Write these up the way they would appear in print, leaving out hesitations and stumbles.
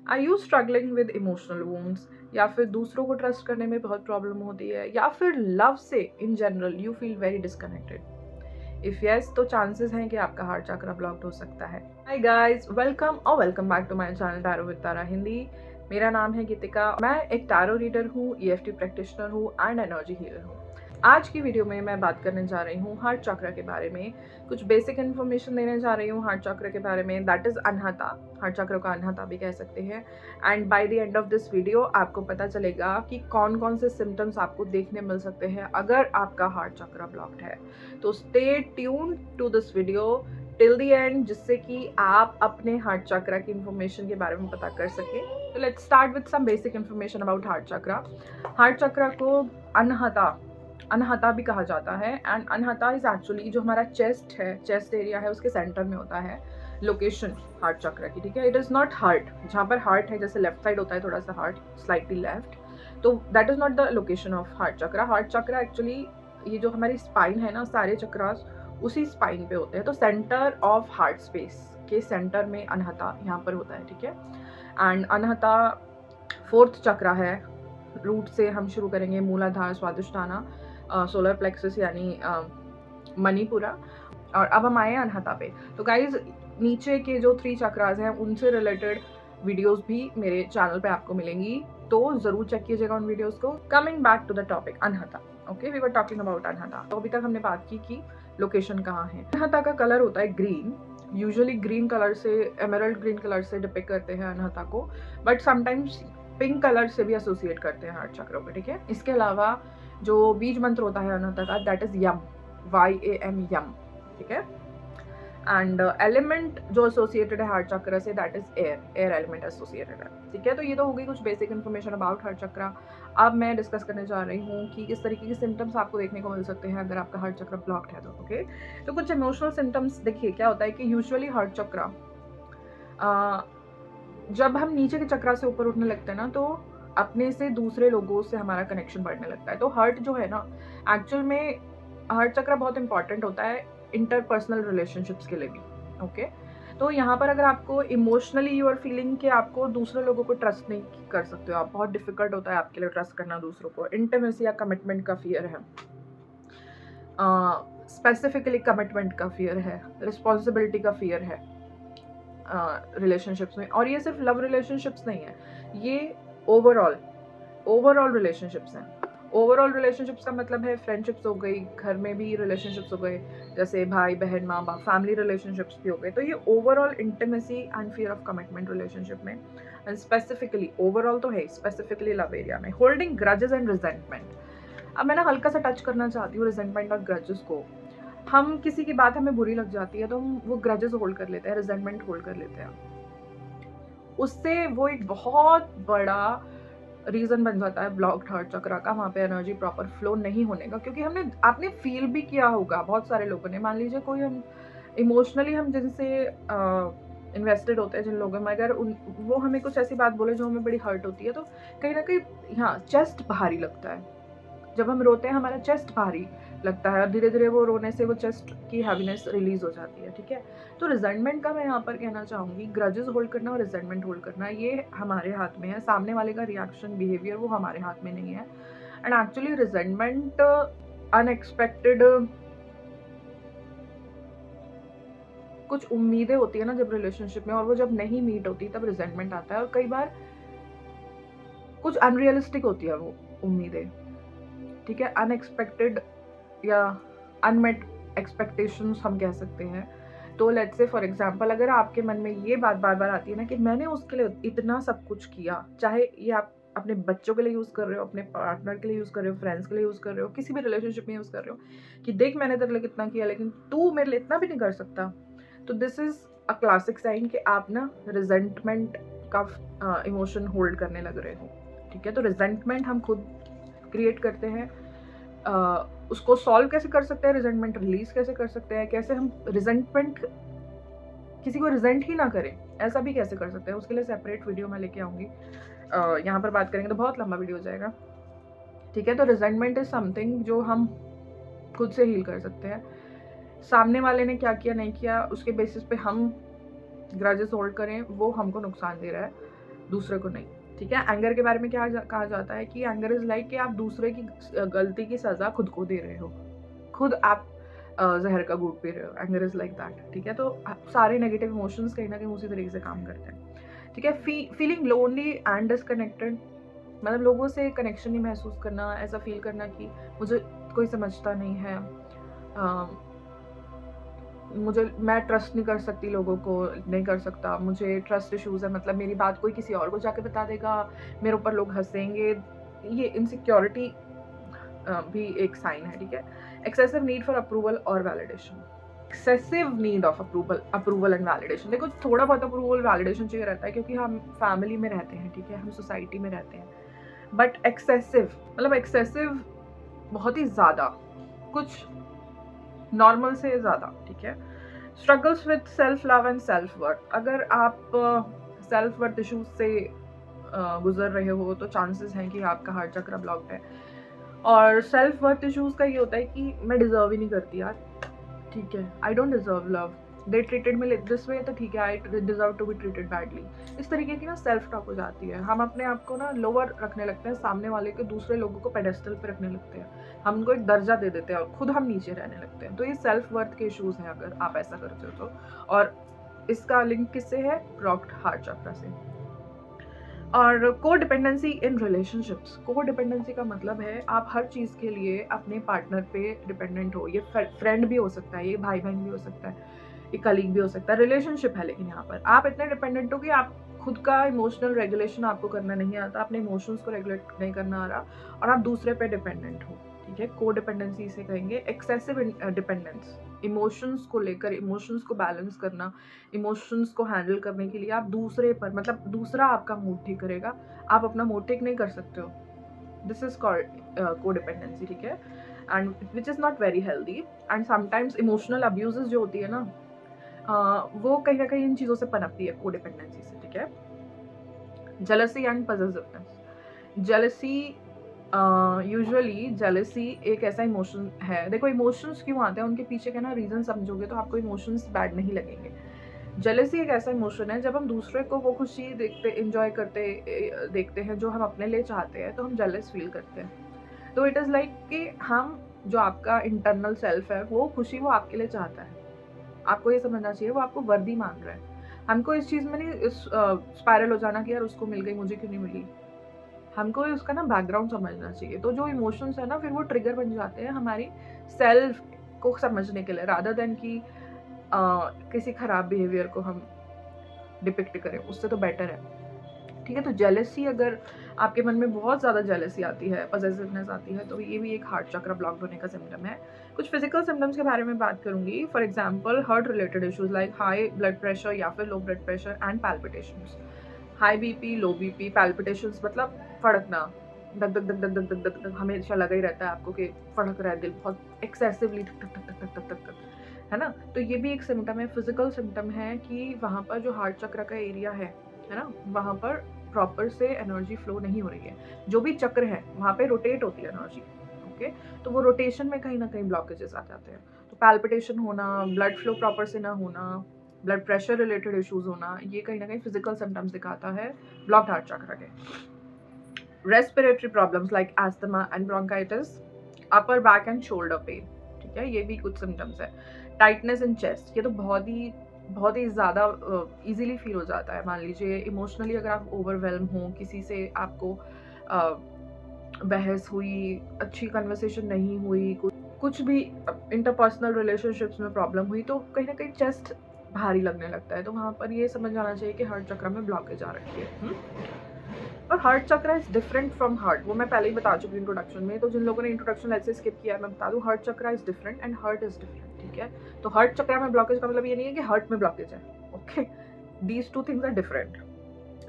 Are you struggling with emotional wounds, या फिर दूसरों को ट्रस्ट करने में बहुत प्रॉब्लम होती है, या फिर लव से in general you feel very disconnected? If yes, तो चांसेस हैं कि आपका हार्ट चक्र ब्लॉक्ड हो सकता है। हाय गाइस, वेलकम और welcome back to my channel tarot with Tara Hindi. मेरा नाम है गीतिका। मैं एक टैरो रीडर हूँ, ईएफटी प्रैक्टिशनर हूँ एंड एनर्जी हीलर हूँ। आज की वीडियो में मैं बात करने जा रही हूँ हार्ट चक्र के बारे में। कुछ बेसिक इन्फॉर्मेशन देने जा रही हूँ हार्ट चक्र के बारे में, दैट इज अनहता। हार्ट चक्र का अनहता भी कह सकते हैं। And by the end of this video आपको पता चलेगा कि कौन कौन से सिम्टम्स आपको देखने मिल सकते हैं अगर आपका हार्ट चक्र ब्लॉक्ड है। तो stay tuned to this video till the end, जिससे कि आप अपने हार्ट चक्र की इंफॉर्मेशन के बारे में पता कर सकें। तो let's start with some basic information about heart chakra. Heart chakra को अनहता भी कहा जाता है एंड अनहता इज एक्चुअली जो हमारा चेस्ट है, चेस्ट एरिया है, उसके सेंटर में होता है लोकेशन हार्ट चक्र की। ठीक है, इट इज नॉट हार्ट। जहाँ पर हार्ट है, जैसे लेफ्ट साइड होता है थोड़ा सा हार्ट स्लाइटली लेफ्ट, तो that is not the location of heart chakra. Heart चक्र एक्चुअली ये जो हमारी स्पाइन है ना, सारे चक्रास उसी स्पाइन पे होते हैं। तो सेंटर ऑफ हार्ट स्पेस के सेंटर में अनहता यहाँ पर होता है। ठीक है, एंड अनहता फोर्थ चक्र है। रूट से हम शुरू करेंगे, मूलाधार, स्वादिष्ठाना, सोलर प्लेक्सस यानी मणिपुरा, और अब हम आए अनहता पे। तो गाइज, नीचे के जो 3 चक्रास हैं उनसे रिलेटेड वीडियोस भी मेरे चैनल पे आपको मिलेंगी, तो जरूर चेक कीजिएगा उन वीडियोस को। Coming back to the topic Anahata. Okay, we were talking about Anahata. तो अभी तक हमने बात की कि लोकेशन कहाँ है। अनहता का कलर होता है ग्रीन। यूजुअली ग्रीन कलर से, एमरल्ड ग्रीन कलर से डिपिक्ट करते हैं अनहता को, बट समटाइम्स पिंक कलर से भी एसोसिएट करते हैं हार्ट चक्र को। ठीक है, इसके अलावा जो बीज मंत्र होता है अनहता का, दैट इज यम, YAM, यम। ठीक है, एंड एलिमेंट जो एसोसिएटेड है हार्ट चक्र से, that is air element associated है। ठीक है, तो ये तो हो गई कुछ बेसिक इन्फॉर्मेशन अबाउट हार्ट चक्र। अब मैं डिस्कस करने जा रही हूँ कि किस तरीके के सिम्टम्स आपको देखने को मिल सकते हैं अगर आपका हार्ट चक्र ब्लॉक्ड है तो। ओके, तो कुछ इमोशनल सिम्टम्स देखिए। क्या होता है कि यूजुअली हार्ट चक्र जब हम नीचे के चक्र से ऊपर उठने लगते हैं ना, तो अपने से दूसरे लोगों से हमारा कनेक्शन बढ़ने लगता है। तो हार्ट जो है ना, एक्चुअल में हार्ट चक्र बहुत इंपॉर्टेंट होता है इंटरपर्सनल रिलेशनशिप्स के लिए भी। ओके, तो यहाँ पर अगर आपको इमोशनली यू आर फीलिंग कि आपको दूसरे लोगों को ट्रस्ट नहीं कर सकते हो आप, बहुत डिफिकल्ट होता है आपके लिए ट्रस्ट करना दूसरों को, इंटीमेसी या कमिटमेंट का फियर है, स्पेसिफिकली कमिटमेंट का फियर है, रिस्पॉन्सिबिलिटी का फियर है रिलेशनशिप्स में। और ये सिर्फ लव रिलेशनशिप्स नहीं है, ये ओवरऑल रिलेशनशिप्स हैं। ओवरऑल रिलेशनशिप्स का मतलब है फ्रेंडशिप्स हो गई, घर में भी रिलेशनशिप्स हो गए, जैसे भाई बहन, माँ बाप, फैमिली रिलेशनशिप्स भी हो गए। तो ये overall intimacy and fear of commitment relationship में, एंड स्पेसिफिकली ओवरऑल तो है, स्पेसिफिकली लव एरिया में होल्डिंग ग्रजेस एंड रिजेंटमेंट। अब मैं ना हल्का सा टच करना चाहती हूँ रिजेंटमेंट और ग्रजेस को। हम किसी की बात हमें बुरी लग जाती है तो हम वो ग्रजेस होल्ड कर लेते हैं, रिजेंटमेंट होल्ड कर लेते हैं। उससे वो एक बहुत बड़ा रीजन बन जाता है ब्लॉक्ड हार्ट चक्र का, वहाँ पे एनर्जी प्रॉपर फ्लो नहीं होने का। क्योंकि आपने फील भी किया होगा, बहुत सारे लोगों ने, मान लीजिए कोई हम इमोशनली हम जिनसे इन्वेस्टेड होते हैं जिन लोगों में, अगर वो हमें कुछ ऐसी बात बोले जो हमें बड़ी हर्ट होती है, तो कहीं ना कहीं यहाँ चेस्ट भारी लगता है। जब हम रोते हैं हमारा चेस्ट भारी लगता है, और धीरे धीरे वो रोने से वो चेस्ट की हैवीनेस रिलीज हो जाती है। ठीक है, तो रिजेंटमेंट का मैं यहाँ पर कहना चाहूँगी, ग्रजेस होल्ड करना और रिजेंटमेंट होल्ड करना ये हमारे हाथ में है। सामने वाले का रिएक्शन, बिहेवियर वो हमारे हाथ में नहीं है। एंड एक्चुअली रिजेंटमेंट अनएक्सपेक्टेड कुछ उम्मीदें होती है ना जब रिलेशनशिप में, और वो जब नहीं मीट होती तब रिजेंटमेंट आता है। और कई बार कुछ अनरियलिस्टिक होती है वो उम्मीदें। ठीक है, अनएक्सपेक्टेड या अनमेट एक्सपेक्टेशंस हम कह सकते हैं। तो लेट्स से फॉर एग्जांपल, अगर आपके मन में ये बात बार बार आती है ना कि मैंने उसके लिए इतना सब कुछ किया, चाहे ये आप अपने बच्चों के लिए यूज़ कर रहे हो, अपने पार्टनर के लिए यूज़ कर रहे हो, फ्रेंड्स के लिए यूज़ कर रहे हो, किसी भी रिलेशनशिप में यूज़ कर रहे हो, कि देख मैंने तेरे लिए कितना किया लेकिन तू मेरे लिए इतना भी नहीं कर सकता, तो this is a classic sign कि आप ना रिजेंटमेंट का इमोशन होल्ड करने लग रहे हो। ठीक है, तो रिजेंटमेंट हम खुद क्रिएट करते हैं। उसको सॉल्व कैसे कर सकते हैं, रिजेंटमेंट रिलीज कैसे कर सकते हैं, कैसे हम रिजेंटमेंट किसी को रिजेंट ही ना करें, ऐसा भी कैसे कर सकते हैं, उसके लिए सेपरेट वीडियो मैं लेके आऊँगी। यहाँ पर बात करेंगे तो बहुत लंबा वीडियो हो जाएगा। ठीक है, तो रिजेंटमेंट इज समथिंग जो हम खुद से हील कर सकते हैं। सामने वाले ने क्या किया नहीं किया उसके बेसिस पे हम ग्रजेस होल्ड करें, वो हमको नुकसान दे रहा है। दूसरे को नहीं, ठीक है। एंगर के बारे में क्या कहा जाता है कि एंगर इज लाइक कि आप दूसरे की गलती की सजा खुद को दे रहे हो, खुद आप जहर का घूंट पी रहे हो। एंगर इज लाइक दैट, ठीक है। तो सारे नेगेटिव इमोशंस कहीं ना कहीं उसी तरीके से काम करते हैं, ठीक है। फीलिंग लोनली एंड डिसकनेक्टेड, मतलब लोगों से कनेक्शन नहीं महसूस करना, ऐसा फील करना कि मुझे कोई समझता नहीं है, मैं ट्रस्ट नहीं कर सकती, लोगों को नहीं कर सकता, मुझे ट्रस्ट इश्यूज़ है, मतलब मेरी बात कोई किसी और को जाके बता देगा, मेरे ऊपर लोग हंसेंगे। ये इनसिक्योरिटी भी एक साइन है, ठीक है। एक्सेसिव नीड फॉर अप्रूवल और validation, excessive need of approval and validation. देखो थोड़ा बहुत अप्रूवल वैलिडेशन चाहिए रहता है क्योंकि हम फैमिली में रहते हैं, ठीक है, हम सोसाइटी में रहते हैं, बट एक्सेसिव मतलब एक्सेसिव बहुत ही ज़्यादा, कुछ नॉर्मल से ज़्यादा, ठीक है। Struggles with self love and self worth, अगर आप सेल्फ वर्थ इशूज से गुजर रहे हो तो चांसेस हैं कि आपका हार्ट चक्र ब्लॉक्ड है। और सेल्फ वर्थ इशूज का ये होता है कि मैं डिजर्व ही नहीं करती यार, ठीक है, I don't deserve love, they treated me this way, तो ठीक है, I deserve to be treated badly. इस तरीके की ना सेल्फ टॉक हो जाती है, हम अपने आप को ना लोअर रखने लगते हैं, सामने वाले के दूसरे लोगों को पेडेस्टल पे रखने लगते हैं, हम उनको एक दर्जा दे देते हैं और खुद हम नीचे रहने लगते हैं। तो ये सेल्फ वर्थ के इशूज हैं अगर आप ऐसा करते हो तो। और इसका लिंक किससे है? ब्लॉक्ड हार्ट चक्र से। और को डिपेंडेंसी इन रिलेशनशिप्स, को डिपेंडेंसी का मतलब है आप हर चीज़ के लिए अपने पार्टनर पे डिपेंडेंट हो। ये फ्रेंड भी हो सकता है, ये भाई बहन भी हो सकता है, ये कलीग भी हो सकता है, रिलेशनशिप है। लेकिन यहाँ पर आप इतने डिपेंडेंट हो कि आप खुद का इमोशनल रेगुलेशन आपको करना नहीं आता, अपने इमोशंस को रेगुलेट नहीं करना आ रहा और आप दूसरे पे डिपेंडेंट हो, ठीक है। को डिपेंडेंसी इसे कहेंगे। एक्सेसिव डिपेंडेंस, इमोशंस को लेकर, इमोशंस को बैलेंस करना, इमोशंस को हैंडल करने के लिए आप दूसरे पर, मतलब दूसरा आपका मूड ठीक करेगा, आप अपना मूड ठीक नहीं कर सकते हो। दिस इज कॉल्ड को डिपेंडेंसी, ठीक है, and which is not very healthy. And sometimes emotional abuses जो होती है ना, वो कहीं ना कहीं इन चीज़ों से पनपती है, को डिपेंडेंसी से, ठीक है। Jealousy and possessiveness, jealousy usually jealousy एक ऐसा इमोशन है, देखो इमोशंस क्यों आते हैं उनके पीछे का ना रीज़न समझोगे तो आपको इमोशंस बैड नहीं लगेंगे। जेलसी एक ऐसा इमोशन है, जब हम दूसरे को वो खुशी देखते, एंजॉय करते देखते हैं जो हम अपने लिए चाहते हैं, तो हम जेलस फील करते हैं। तो इट इज़ लाइक कि हम, जो आपका इंटरनल सेल्फ है, वो खुशी वो आपके लिए चाहता है, आपको ये समझना चाहिए, वो आपको वर्दी मान रहा है। हमको इस चीज़ में नहीं स्पायरल हो जाना कि यार उसको मिल गई मुझे क्यों नहीं मिली, हमको उसका ना बैकग्राउंड समझना चाहिए। तो जो इमोशंस है ना, फिर वो ट्रिगर बन जाते हैं हमारी सेल्फ को समझने के लिए, रादर देन कि किसी खराब बिहेवियर को हम डिपिक्ट करें, उससे तो बेटर है, ठीक है। तो जेलसी, अगर आपके मन में बहुत ज़्यादा जेलसी आती है, पॉसेसिवनेस आती है, तो ये भी एक हार्ट चक्र ब्लॉक होने का सिम्टम है। कुछ फिजिकल सिम्टम्स के बारे में बात करूंगी। For example heart related issues like high blood pressure या फिर low blood pressure and palpitations. High BP, low BP, palpitations मतलब फड़कना, धक धक धक धक धक धक धक धक हमेशा लगा ही रहता है आपको कि फड़क रहा है दिल बहुत एक्सेसिवली, धक धक धक धक धक धक धक, है ना। तो ये भी एक सिम्टम है, फिजिकल सिम्टम है कि वहाँ पर जो हार्ट चक्र का एरिया है ना, वहाँ पर प्रॉपर से एनर्जी फ्लो नहीं हो रही है। जो भी चक्र है वहाँ पे रोटेट होती है एनर्जी, ओके, तो वो रोटेशन में कहीं ना कहीं ब्लॉकेजेस आ जाते हैं। तो पैल्पिटेशन होना, ब्लड फ्लो प्रॉपर से ना होना, ब्लड प्रेशर रिलेटेड इश्यूज होना, ये कहीं ना कहीं फिजिकल सिम्टम्स दिखाता है ब्लॉक्ड हार्ट चक्र के। Respiratory problems like asthma and bronchitis, upper back and shoulder pain, ठीक है, ये भी कुछ सिम्टम्स है। टाइटनेस इन चेस्ट, ये तो बहुत ही ज़्यादा इजीली फील हो जाता है। मान लीजिए इमोशनली अगर आप ओवरवेल्म हो, किसी से आपको बहस हुई, अच्छी कन्वर्सेशन नहीं हुई, कुछ भी इंटरपर्सनल रिलेशनशिप्स में प्रॉब्लम हुई, तो कहीं ना कहीं चेस्ट भारी लगने लगता है। तो वहाँ पर ये समझ आना चाहिए कि हार्ट चक्र में ब्लॉकेज आ रखी है। और हार्ट चक्र इज डिफरेंट फ्रॉम हार्ट, वो मैं पहले ही बता चुकी हूँ इंट्रोडक्शन में। तो जिन लोगों ने इंट्रोडक्शन ऐसे स्किप किया है, मैं बता दूँ, हार्ट चक्र is different and heart is different, ठीक है। तो हार्ट चक्र में ब्लॉकेज का मतलब ये नहीं है कि हार्ट में ब्लॉकेज है, okay, these two things are different.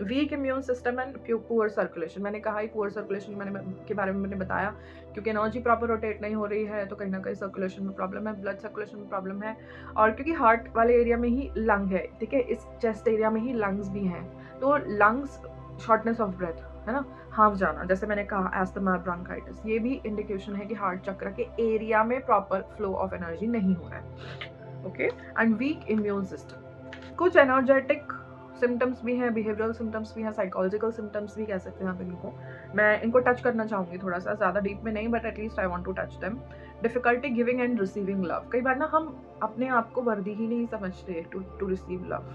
Weak immune system and poor circulation, मैंने कहा ही पुअर सर्कुलेशन के बारे में मैंने बताया, क्योंकि एनर्जी प्रॉपर रोटेट नहीं हो रही है तो कहीं ना कहीं सर्कुलेशन में प्रॉब्लम है, ब्लड सर्कुलेशन में प्रॉब्लम है। और क्योंकि हार्ट वाले एरिया में ही लंग है, ठीक है, इस चेस्ट एरिया में ही लंग्स भी हैं, तो लंग्स, शॉर्टनेस ऑफ ब्रेथ, है ना, हाफ जाना, जैसे मैंने कहा एस्थमा, ब्रोंकाइटिस, ये भी इंडिकेशन है कि हार्ट चक्र के एरिया में प्रॉपर फ्लो ऑफ एनर्जी नहीं हो रहा है, okay. And week immune system, कुछ एनर्जेटिक सिम्टम्स भी हैं, बिहेवियरल सिम्टम्स भी हैं, साइकोलॉजिकल सिम्टम्स भी कह सकते हैं आप इनको। मैं इनको टच करना चाहूँगी थोड़ा सा, ज़्यादा डीप में नहीं, but at least I want to touch them. Difficulty giving and receiving love. कई बार ना हम अपने आप को वर्दी ही नहीं समझते टू रिसीव लव।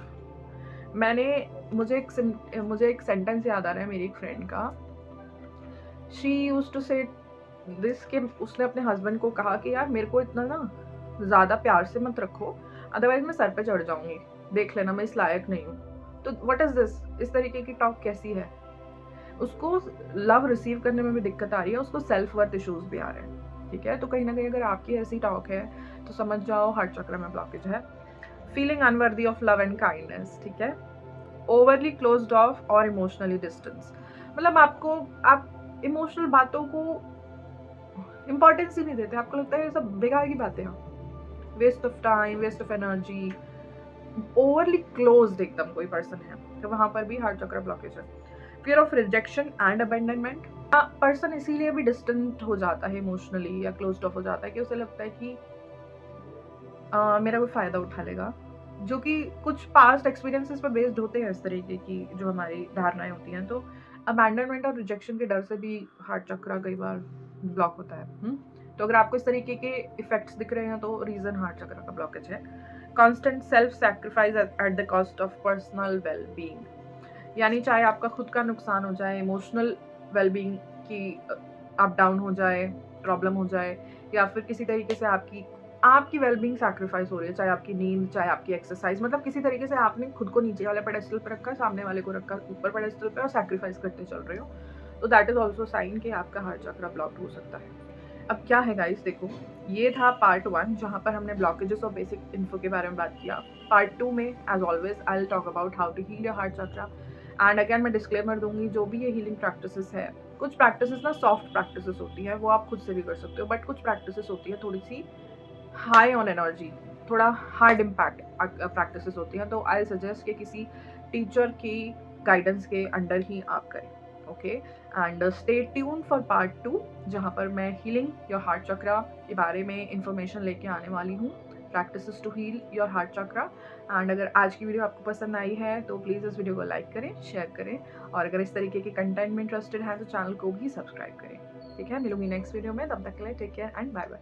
मुझे एक सेंटेंस याद आ रहा है मेरी एक फ्रेंड का। शी यूज्ड टू से दिस कि उसने अपने हस्बैंड को कहा कि यार मेरे को इतना ना ज़्यादा प्यार से मत रखो, अदरवाइज मैं सर पे चढ़ जाऊंगी, देख लेना मैं इस लायक नहीं हूँ। तो व्हाट इज दिस? इस तरीके की टॉक कैसी है? उसको लव रिसीव करने में भी दिक्कत आ रही है, उसको सेल्फ वर्थ इश्यूज भी आ रहे हैं। ठीक है, तो कहीं ना कहीं अगर आपकी ऐसी टॉक है तो समझ जाओ हार्ट चक्र में ब्लॉकेज है। Feeling unworthy of love and kindness. ठीक है, ओवरली क्लोज्ड ऑफ और इमोशनली डिस्टेंस। मतलब आप इमोशनल बातों को इंपॉर्टेंस ही नहीं देते, आपको लगता है ये सब बेकार की बातें हैं, waste of time, waste of energy. Overly closed एकदम कोई पर्सन है तो वहां पर भी हार्ट चक्र ब्लॉकेज है। Fear of rejection and abandonment. Person इसीलिए भी डिस्टेंट हो जाता है इमोशनली या क्लोज्ड ऑफ हो जाता है कि उसे लगता है कि मेरा कोई फायदा उठा लेगा, जो कि कुछ पास्ट एक्सपीरियंसेस पर बेस्ड होते हैं इस तरीके की जो हमारी धारणाएं होती हैं। तो अबैंडनमेंट और रिजेक्शन के डर से भी हार्ट चक्र कई बार ब्लॉक होता है। तो अगर आपको इस तरीके के इफेक्ट्स दिख रहे हैं तो रीजन हार्ट चक्र का ब्लॉकेज है। Constant self sacrifice at the cost of personal well being. यानी चाहे आपका खुद का नुकसान हो जाए, इमोशनल वेलबींग की अप डाउन हो जाए, प्रॉब्लम हो जाए, या फिर किसी तरीके से आपकी वेलबींग सैक्रिफाइस हो रही है, चाहे आपकी नींद, चाहे आपकी एक्सरसाइज, मतलब किसी तरीके से आपने खुद को नीचे वाले पेडेस्टल पर रखा, सामने वाले को रखा ऊपर पेडेस्टल पे और सैक्रिफाइस करते चल रहे हो, तो दैट इज ऑल्सो साइन कि आपका हार्ट चक्र ब्लॉक हो सकता है। अब क्या है गाइस, देखो ये था पार्ट 1 जहाँ पर हमने ब्लॉकेजेस और बेसिक इन्फो के बारे में बात किया। पार्ट 2 में as always I will talk about how to heal your heart chakra. And again मैं डिस्क्लेमर दूंगी, जो भी ये हीलिंग प्रैक्टिसेस है, कुछ प्रैक्टिसेस ना सॉफ्ट प्रैक्टिसेस होती है, वो आप खुद से भी कर सकते हो, बट कुछ प्रैक्टिसेस होती है थोड़ी सी हाई ऑन एनर्जी, थोड़ा हार्ड इम्पैक्ट प्रैक्टिसेस होती हैं, तो आई सजेस्ट कि किसी टीचर की गाइडेंस के अंडर ही आप करें। Okay, and stay tune for part 2 जहाँ पर मैं हीलिंग योर हार्ट चक्र के बारे में इंफॉर्मेशन लेके आने वाली हूँ, practices to heal your heart chakra. And अगर आज की वीडियो आपको पसंद आई है तो प्लीज़ इस वीडियो को लाइक करें, शेयर करें, और अगर इस तरीके के कंटेंट में इंटरेस्टेड हैं तो चैनल को भी सब्सक्राइब करें। ठीक है, मिलूंगी नेक्स्ट वीडियो में, तब तक के लिए take care and bye bye.